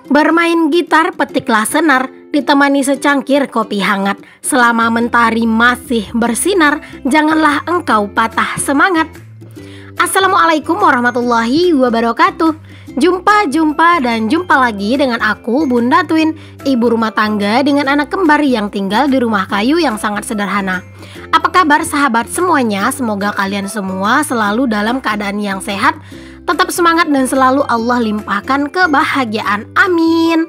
Bermain gitar, petiklah senar, ditemani secangkir kopi hangat. Selama mentari masih bersinar, janganlah engkau patah semangat. Assalamualaikum warahmatullahi wabarakatuh. Jumpa lagi dengan aku, Bunda Twin, ibu rumah tangga dengan anak kembar yang tinggal di rumah kayu yang sangat sederhana. Apa kabar sahabat semuanya? Semoga kalian semua selalu dalam keadaan yang sehat, tetap semangat dan selalu Allah limpahkan kebahagiaan. Amin.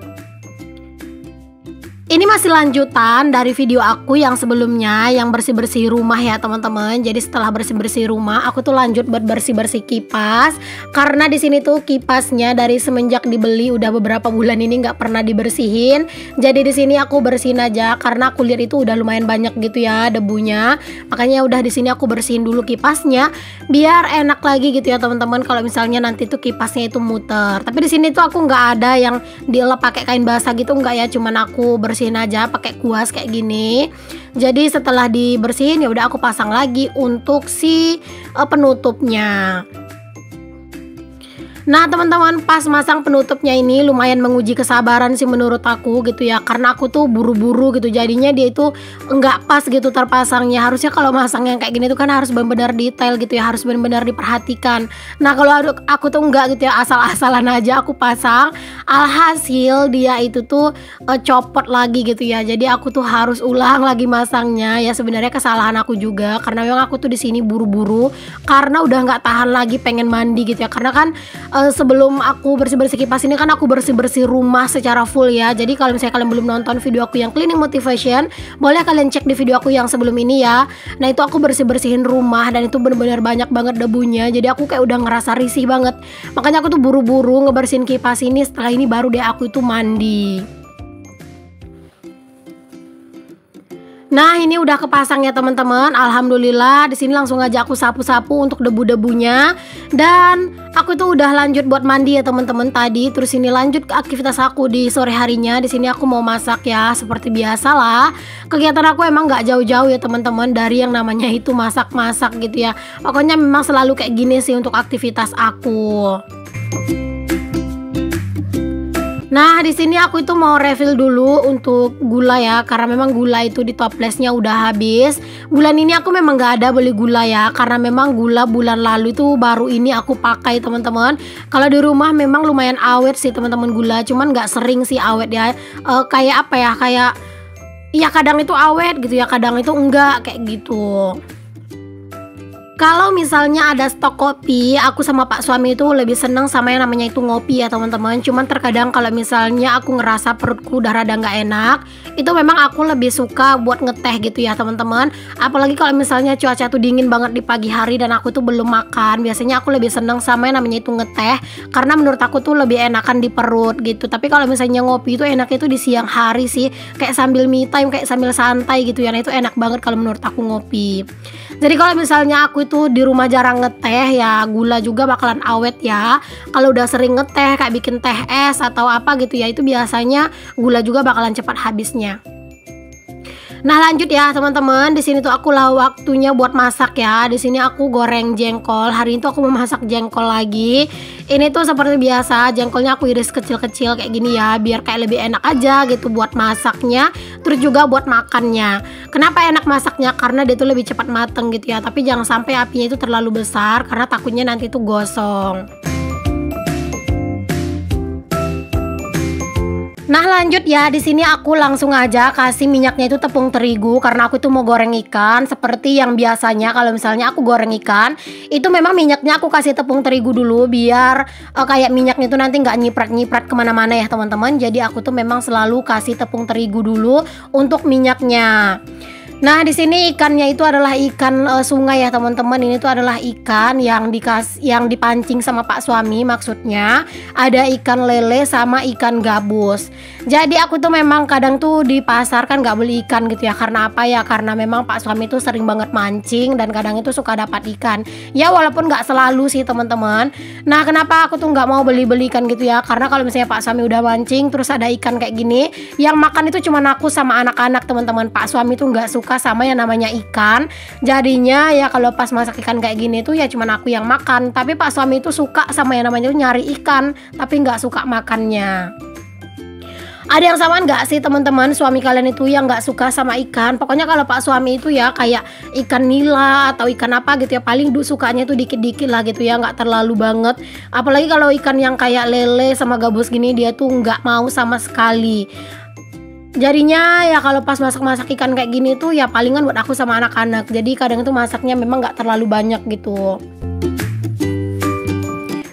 Ini masih lanjutan dari video aku yang sebelumnya yang bersih-bersih rumah ya teman-teman. Jadi setelah bersih-bersih rumah, aku tuh lanjut buat bersih-bersih kipas. Karena di sini tuh kipasnya dari semenjak dibeli udah beberapa bulan ini nggak pernah dibersihin. Jadi di sini aku bersihin aja karena aku lihat itu udah lumayan banyak gitu ya debunya. Makanya udah di sini aku bersihin dulu kipasnya biar enak lagi gitu ya teman-teman. Kalau misalnya nanti tuh kipasnya itu muter. Tapi di sini tuh aku nggak ada yang dielep pakai kain basah gitu, nggak ya. Cuman aku bersihin aja pakai kuas kayak gini. Jadi setelah dibersihin ya udah aku pasang lagi untuk si penutupnya. Nah teman-teman, pas masang penutupnya ini lumayan menguji kesabaran sih menurut aku gitu ya. Karena aku tuh buru-buru gitu, jadinya dia itu nggak pas gitu terpasangnya. Harusnya kalau masang yang kayak gini tuh kan harus benar-benar detail gitu ya, harus benar-benar diperhatikan. Nah kalau aku tuh enggak gitu ya, asal-asalan aja aku pasang. Alhasil dia itu tuh copot lagi gitu ya. Jadi aku tuh harus ulang lagi masangnya. Ya sebenarnya kesalahan aku juga karena memang aku tuh di sini buru-buru karena udah nggak tahan lagi pengen mandi gitu ya. Karena kan sebelum aku bersih-bersih kipas ini kan aku bersih-bersih rumah secara full ya. Jadi kalau misalnya kalian belum nonton video aku yang cleaning motivation, boleh kalian cek di video aku yang sebelum ini ya. Nah itu aku bersih-bersihin rumah dan itu bener-bener banyak banget debunya. Jadi aku kayak udah ngerasa risih banget. Makanya aku tuh buru-buru ngebersihin kipas ini. Setelah ini baru deh aku itu mandi. Nah ini udah kepasang ya teman-teman. Alhamdulillah di sini langsung aja aku sapu-sapu untuk debu-debunya. Dan aku tuh udah lanjut buat mandi ya teman-teman tadi. Terus ini lanjut ke aktivitas aku di sore harinya. Di sini aku mau masak ya seperti biasa lah. Kegiatan aku emang nggak jauh-jauh ya teman-teman dari yang namanya itu masak-masak gitu ya. Pokoknya memang selalu kayak gini sih untuk aktivitas aku. Nah di sini aku itu mau refill dulu untuk gula ya, karena memang gula itu di toplesnya udah habis. Bulan ini aku memang nggak ada beli gula ya, karena memang gula bulan lalu itu baru ini aku pakai teman-teman. Kalau di rumah memang lumayan awet sih teman-teman gula, cuman nggak sering sih awet ya. Kayak apa ya, kayak ya kadang itu awet gitu ya, kadang itu enggak kayak gitu. Kalau misalnya ada stok kopi, aku sama Pak suami itu lebih seneng sama yang namanya itu ngopi ya teman-teman. Cuman terkadang kalau misalnya aku ngerasa perutku udah rada nggak enak, itu memang aku lebih suka buat ngeteh gitu ya teman-teman. Apalagi kalau misalnya cuaca tuh dingin banget di pagi hari dan aku tuh belum makan, biasanya aku lebih seneng sama yang namanya itu ngeteh. Karena menurut aku tuh lebih enakan di perut gitu. Tapi kalau misalnya ngopi itu enaknya itu di siang hari sih, kayak sambil me time, kayak sambil santai gitu ya. Nah itu enak banget kalau menurut aku ngopi. Jadi kalau misalnya aku itu di rumah jarang ngeteh ya, gula juga bakalan awet ya. Kalau udah sering ngeteh kayak bikin teh es atau apa gitu ya, itu biasanya gula juga bakalan cepat habisnya. Nah lanjut ya teman-teman, di sini tuh aku lah waktunya buat masak ya. Di sini aku goreng jengkol. Hari ini tuh aku mau masak jengkol lagi. Ini tuh seperti biasa, jengkolnya aku iris kecil-kecil kayak gini ya, biar kayak lebih enak aja gitu buat masaknya, terus juga buat makannya. Kenapa enak masaknya? Karena dia tuh lebih cepat mateng gitu ya. Tapi jangan sampai apinya itu terlalu besar karena takutnya nanti tuh gosong. Nah lanjut ya, di sini aku langsung aja kasih minyaknya itu tepung terigu karena aku tuh mau goreng ikan. Seperti yang biasanya kalau misalnya aku goreng ikan, itu memang minyaknya aku kasih tepung terigu dulu biar kayak minyaknya itu nanti nggak nyiprat-nyiprat kemana-mana ya teman-teman. Jadi aku tuh memang selalu kasih tepung terigu dulu untuk minyaknya. Nah di sini ikannya itu adalah ikan sungai ya teman-teman. Ini tuh adalah ikan yang dipancing sama Pak suami, maksudnya ada ikan lele sama ikan gabus. Jadi aku tuh memang kadang tuh di pasar kan nggak beli ikan gitu ya. Karena apa ya? Karena memang Pak suami tuh sering banget mancing dan kadang itu suka dapat ikan. Ya walaupun nggak selalu sih teman-teman. Nah kenapa aku tuh nggak mau beli ikan gitu ya? Karena kalau misalnya Pak suami udah mancing terus ada ikan kayak gini, yang makan itu cuma aku sama anak-anak teman-teman. Pak suami tuh nggak suka sama yang namanya ikan. Jadinya ya kalau pas masak ikan kayak gini tuh ya cuman aku yang makan. Tapi Pak suami itu suka sama yang namanya nyari ikan, tapi nggak suka makannya. Ada yang sama nggak sih teman-teman, suami kalian itu yang nggak suka sama ikan? Pokoknya kalau pak suami itu ya kayak ikan nila atau ikan apa gitu ya, paling sukanya itu dikit-dikit lah gitu ya, nggak terlalu banget. Apalagi kalau ikan yang kayak lele sama gabus gini, dia tuh nggak mau sama sekali. Jadinya ya kalau pas masak-masak ikan kayak gini tuh ya palingan buat aku sama anak-anak. Jadi kadang itu masaknya memang nggak terlalu banyak gitu.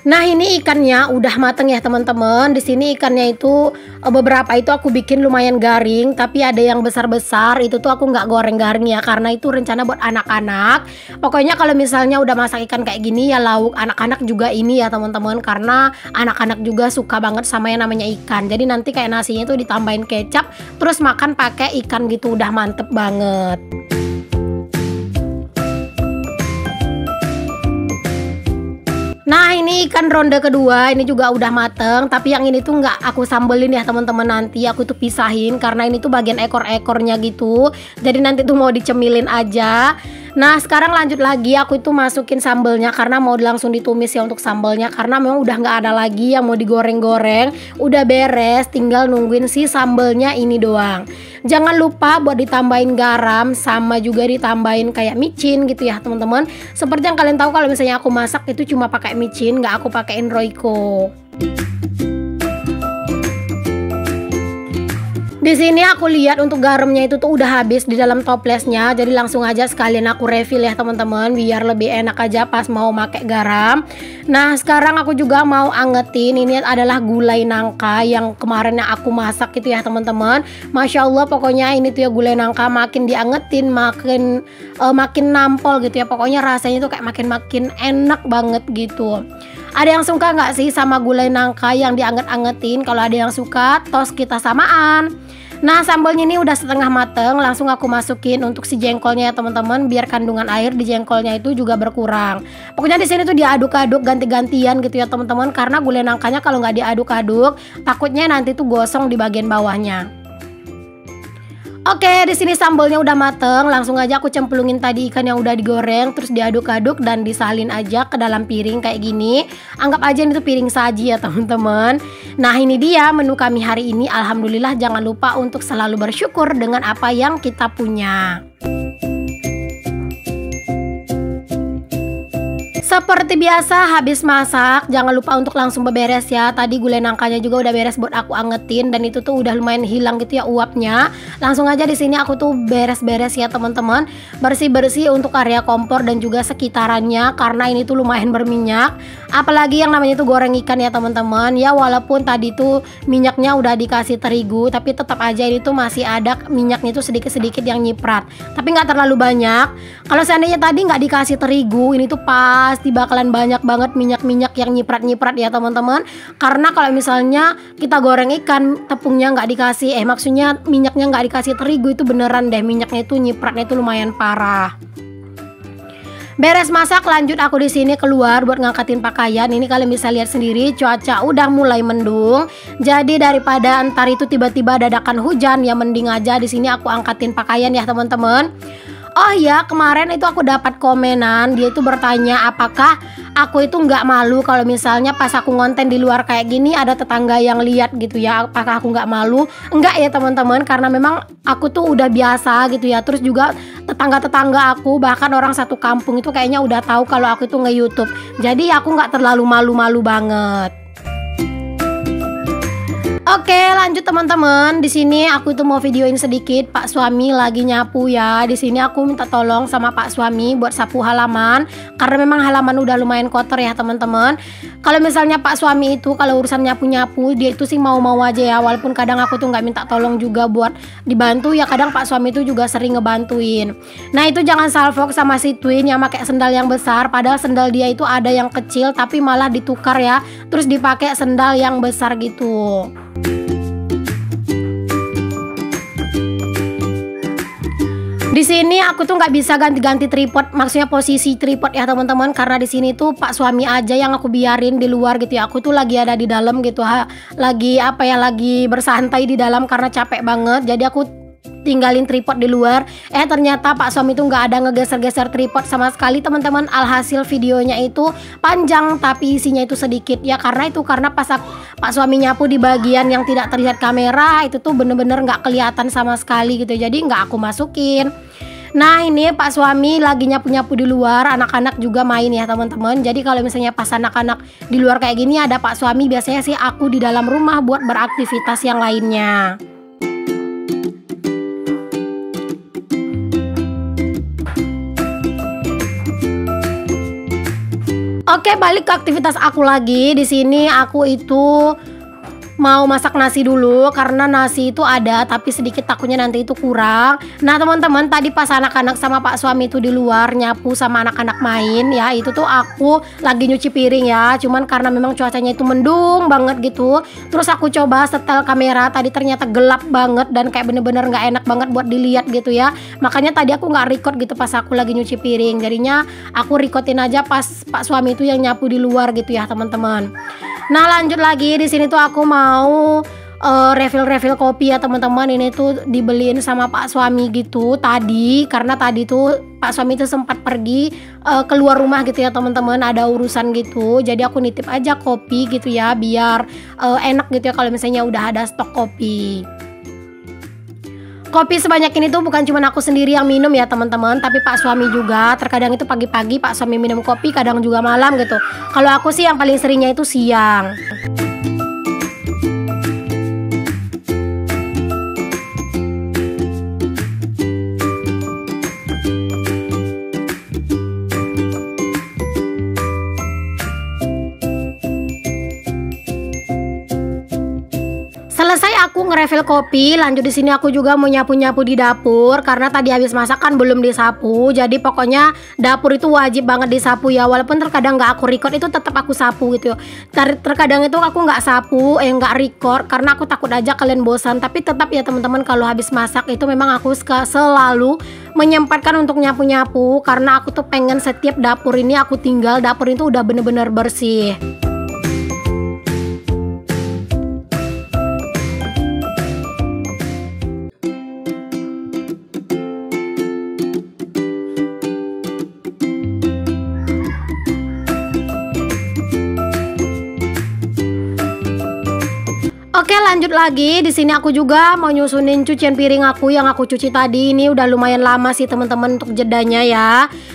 Nah ini ikannya udah mateng ya teman-teman. Di sini ikannya itu beberapa itu aku bikin lumayan garing, tapi ada yang besar-besar itu tuh aku nggak goreng garing ya, karena itu rencana buat anak-anak. Pokoknya kalau misalnya udah masak ikan kayak gini ya lauk anak-anak juga ini ya teman-teman, karena anak-anak juga suka banget sama yang namanya ikan. Jadi nanti kayak nasinya itu ditambahin kecap, terus makan pakai ikan gitu, udah mantep banget. Nah ini ikan ronde kedua, ini juga udah mateng, tapi yang ini tuh nggak aku sambelin ya teman-teman, nanti aku tuh pisahin karena ini tuh bagian ekor-ekornya gitu, jadi nanti tuh mau dicemilin aja. Nah sekarang lanjut lagi, aku itu masukin sambelnya karena mau langsung ditumis ya untuk sambelnya, karena memang udah nggak ada lagi yang mau digoreng-goreng, udah beres, tinggal nungguin si sambelnya ini doang. Jangan lupa buat ditambahin garam sama juga ditambahin kayak micin gitu ya teman-teman. Seperti yang kalian tahu kalau misalnya aku masak itu cuma pakai micin, nggak aku pakein Royco. Di sini aku lihat untuk garamnya itu tuh udah habis di dalam toplesnya, jadi langsung aja sekalian aku refill ya teman-teman, biar lebih enak aja pas mau pakai garam. Nah sekarang aku juga mau angetin, ini adalah gulai nangka yang kemarin yang aku masak gitu ya teman-teman. Masya Allah pokoknya ini tuh ya gulai nangka makin diangetin makin nampol gitu ya, pokoknya rasanya tuh kayak makin enak banget gitu. Ada yang suka nggak sih sama gulai nangka yang dianget-angetin? Kalau ada yang suka, tos kita samaan. Nah sambalnya ini udah setengah mateng, langsung aku masukin untuk si jengkolnya ya teman-teman, biar kandungan air di jengkolnya itu juga berkurang. Pokoknya di sini tuh diaduk-aduk ganti-gantian gitu ya teman-teman, karena gulai nangkanya kalau nggak diaduk-aduk takutnya nanti tuh gosong di bagian bawahnya. Oke, di sini sambalnya udah mateng, langsung aja aku cemplungin tadi ikan yang udah digoreng, terus diaduk-aduk dan disalin aja ke dalam piring kayak gini. Anggap aja ini tuh piring saji ya teman-teman. Nah ini dia menu kami hari ini. Alhamdulillah, jangan lupa untuk selalu bersyukur dengan apa yang kita punya. Seperti biasa habis masak jangan lupa untuk langsung beberes ya. Tadi gulai nangkanya juga udah beres buat aku angetin dan itu tuh udah lumayan hilang gitu ya uapnya. Langsung aja di sini aku tuh beres-beres ya teman-teman. Bersih-bersih untuk area kompor dan juga sekitarannya karena ini tuh lumayan berminyak. Apalagi yang namanya tuh goreng ikan ya teman-teman. Ya walaupun tadi tuh minyaknya udah dikasih terigu, tapi tetap aja ini tuh masih ada minyaknya tuh sedikit-sedikit yang nyiprat. Tapi nggak terlalu banyak. Kalau seandainya tadi nggak dikasih terigu, ini tuh pasti bakalan banyak banget minyak-minyak yang nyiprat-nyiprat ya teman-teman. Karena kalau misalnya kita goreng ikan tepungnya nggak dikasih, maksudnya minyaknya nggak dikasih terigu, itu beneran deh minyaknya itu nyipratnya itu lumayan parah. Beres masak lanjut aku di sini keluar buat ngangkatin pakaian. Ini kalian bisa lihat sendiri cuaca udah mulai mendung. Jadi daripada antar itu tiba-tiba dadakan hujan, ya mending aja di sini aku angkatin pakaian ya teman-teman. Oh ya, kemarin itu aku dapat komenan, dia itu bertanya apakah aku itu nggak malu kalau misalnya pas aku ngonten di luar kayak gini ada tetangga yang lihat gitu ya, apakah aku nggak malu? Enggak ya teman-teman, karena memang aku tuh udah biasa gitu ya. Terus juga tetangga-tetangga aku, bahkan orang satu kampung itu kayaknya udah tahu kalau aku itu nge-YouTube. Jadi aku nggak terlalu malu-malu banget. Oke, lanjut teman-teman. Di sini aku itu mau videoin sedikit Pak suami lagi nyapu ya. Di sini aku minta tolong sama Pak suami buat sapu halaman karena memang halaman udah lumayan kotor ya teman-teman. Kalau misalnya Pak suami itu kalau urusan nyapu-nyapu dia itu sih mau-mau aja ya. Walaupun kadang aku tuh nggak minta tolong juga buat dibantu ya. Kadang Pak suami itu juga sering ngebantuin. Nah itu jangan salfok sama si Twin yang pakai sendal yang besar. Padahal sendal dia itu ada yang kecil tapi malah ditukar ya. Terus dipakai sendal yang besar gitu. Di sini aku tuh nggak bisa ganti-ganti tripod, maksudnya posisi tripod ya teman-teman, karena di sini tuh Pak suami aja yang aku biarin di luar gitu ya. Aku tuh lagi ada di dalam gitu, lagi apa ya, lagi bersantai di dalam karena capek banget. Jadi aku tinggalin tripod di luar. Ternyata Pak suami itu nggak ada ngegeser-geser tripod sama sekali teman-teman. Alhasil videonya itu panjang tapi isinya itu sedikit ya, karena pas Pak suami nyapu di bagian yang tidak terlihat kamera itu tuh bener-bener nggak kelihatan sama sekali gitu, jadi nggak aku masukin. Nah ini Pak suami lagi nyapu-nyapu di luar, anak-anak juga main ya teman-teman. Jadi kalau misalnya pas anak-anak di luar kayak gini ada Pak suami, biasanya sih aku di dalam rumah buat beraktivitas yang lainnya. Oke, balik ke aktivitas aku lagi. Di sini aku itu mau masak nasi dulu karena nasi itu ada tapi sedikit takutnya nanti itu kurang. Nah teman-teman, tadi pas anak-anak sama Pak suami itu di luar nyapu sama anak-anak main ya, itu tuh aku lagi nyuci piring ya. Cuman karena memang cuacanya itu mendung banget gitu, terus aku coba setel kamera, tadi ternyata gelap banget dan kayak bener-bener nggak enak banget buat dilihat gitu ya. Makanya tadi aku nggak record gitu pas aku lagi nyuci piring, jadinya aku recordin aja pas Pak suami itu yang nyapu di luar gitu ya teman-teman. Nah lanjut lagi, di sini tuh aku mau refill kopi ya teman-teman. Ini tuh dibeliin sama Pak suami gitu tadi, karena tadi tuh Pak suami itu sempat pergi keluar rumah gitu ya teman-teman, ada urusan gitu. Jadi aku nitip aja kopi gitu ya, biar enak gitu ya kalau misalnya udah ada stok kopi. Kopi sebanyak ini tuh bukan cuma aku sendiri yang minum ya teman-teman, tapi Pak suami juga. Terkadang itu pagi-pagi Pak suami minum kopi, kadang juga malam gitu. Kalau aku sih yang paling seringnya itu siang. Selesai aku ngerefill kopi, lanjut di sini aku juga mau nyapu-nyapu di dapur karena tadi habis masak kan belum disapu. Jadi pokoknya dapur itu wajib banget disapu ya, walaupun terkadang nggak aku record itu tetap aku sapu gitu. Terkadang itu aku nggak sapu, nggak record karena aku takut aja kalian bosan. Tapi tetap ya teman-teman, kalau habis masak itu memang aku selalu menyempatkan untuk nyapu-nyapu karena aku tuh pengen setiap dapur ini aku tinggal dapur itu udah bener-bener bersih. Oke, lanjut lagi. Di sini aku juga mau nyusunin cucian piring aku yang aku cuci tadi. Ini udah lumayan lama sih teman-teman untuk jedanya ya.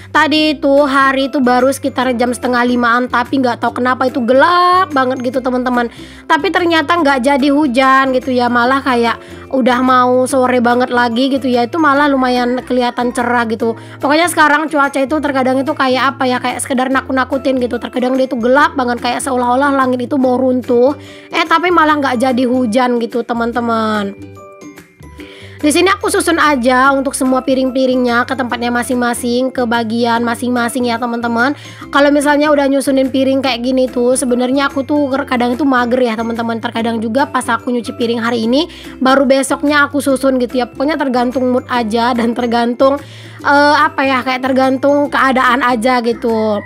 Tadi itu hari itu baru sekitar jam 4:30-an, tapi nggak tahu kenapa itu gelap banget gitu teman-teman. Tapi ternyata nggak jadi hujan gitu ya, malah kayak udah mau sore banget lagi gitu ya. Itu malah lumayan kelihatan cerah gitu. Pokoknya sekarang cuaca itu terkadang itu kayak apa ya, kayak sekedar nakut-nakutin gitu. Terkadang dia itu gelap banget kayak seolah-olah langit itu mau runtuh. Tapi malah nggak jadi hujan gitu teman-teman. Di sini aku susun aja untuk semua piring-piringnya ke tempatnya masing-masing, ke bagian masing-masing ya teman-teman. Kalau misalnya udah nyusunin piring kayak gini tuh, sebenarnya aku tuh kadang itu mager ya teman-teman. Terkadang juga pas aku nyuci piring hari ini, baru besoknya aku susun gitu ya. Pokoknya tergantung mood aja dan tergantung kayak tergantung keadaan aja gitu.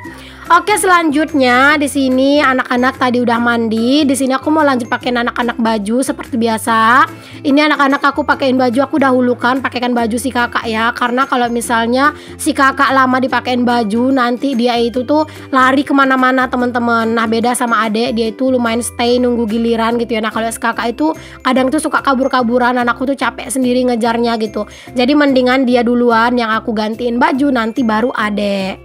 Oke, selanjutnya di sini anak-anak tadi udah mandi. Di sini aku mau lanjut pakein anak-anak baju seperti biasa. Ini anak-anak aku pakein baju, aku dahulukan pakaikan baju si kakak ya. Karena kalau misalnya si kakak lama dipakein baju, nanti dia itu tuh lari kemana-mana teman-teman. Nah beda sama adek, dia itu lumayan stay nunggu giliran gitu ya. Nah kalau si kakak itu kadang tuh suka kabur-kaburan, anakku tuh capek sendiri ngejarnya gitu. Jadi mendingan dia duluan yang aku gantiin baju, nanti baru adek.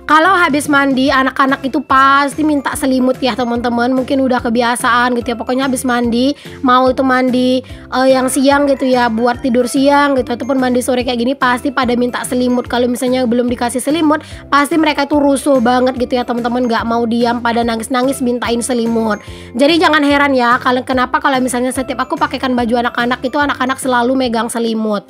Kalau habis mandi anak-anak itu pasti minta selimut ya teman-teman. Mungkin udah kebiasaan gitu ya. Pokoknya habis mandi, mau itu mandi yang siang gitu ya, buat tidur siang gitu, ataupun mandi sore kayak gini pasti pada minta selimut. Kalau misalnya belum dikasih selimut, pasti mereka itu rusuh banget gitu ya teman-teman, nggak mau diam, pada nangis-nangis mintain selimut. Jadi jangan heran ya kenapa kalau misalnya setiap aku pakaikan baju anak-anak itu anak-anak selalu megang selimut.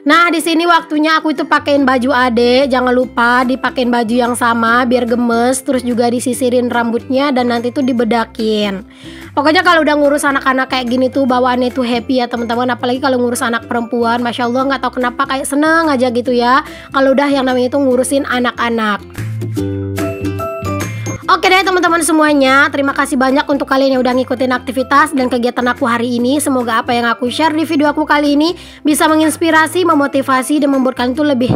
Nah di sini waktunya aku itu pakein baju adek. Jangan lupa dipakein baju yang sama biar gemes. Terus juga disisirin rambutnya dan nanti tuh dibedakin. Pokoknya kalau udah ngurus anak-anak kayak gini tuh bawaannya tuh happy ya teman-teman. Apalagi kalau ngurus anak perempuan, masya Allah nggak tahu kenapa kayak seneng aja gitu ya. Kalau udah yang namanya itu ngurusin anak-anak. Oke deh teman-teman semuanya, terima kasih banyak untuk kalian yang udah ngikutin aktivitas dan kegiatan aku hari ini. Semoga apa yang aku share di video aku kali ini bisa menginspirasi, memotivasi, dan membuat kalian tuh lebih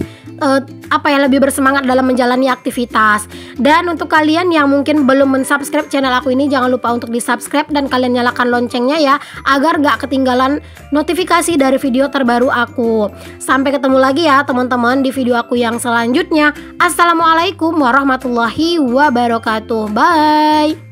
lebih bersemangat dalam menjalani aktivitas. Dan untuk kalian yang mungkin belum mensubscribe channel aku ini, jangan lupa untuk di-subscribe dan kalian nyalakan loncengnya ya, agar gak ketinggalan notifikasi dari video terbaru aku. Sampai ketemu lagi ya teman-teman di video aku yang selanjutnya. Assalamualaikum warahmatullahi wabarakatuh. Bye.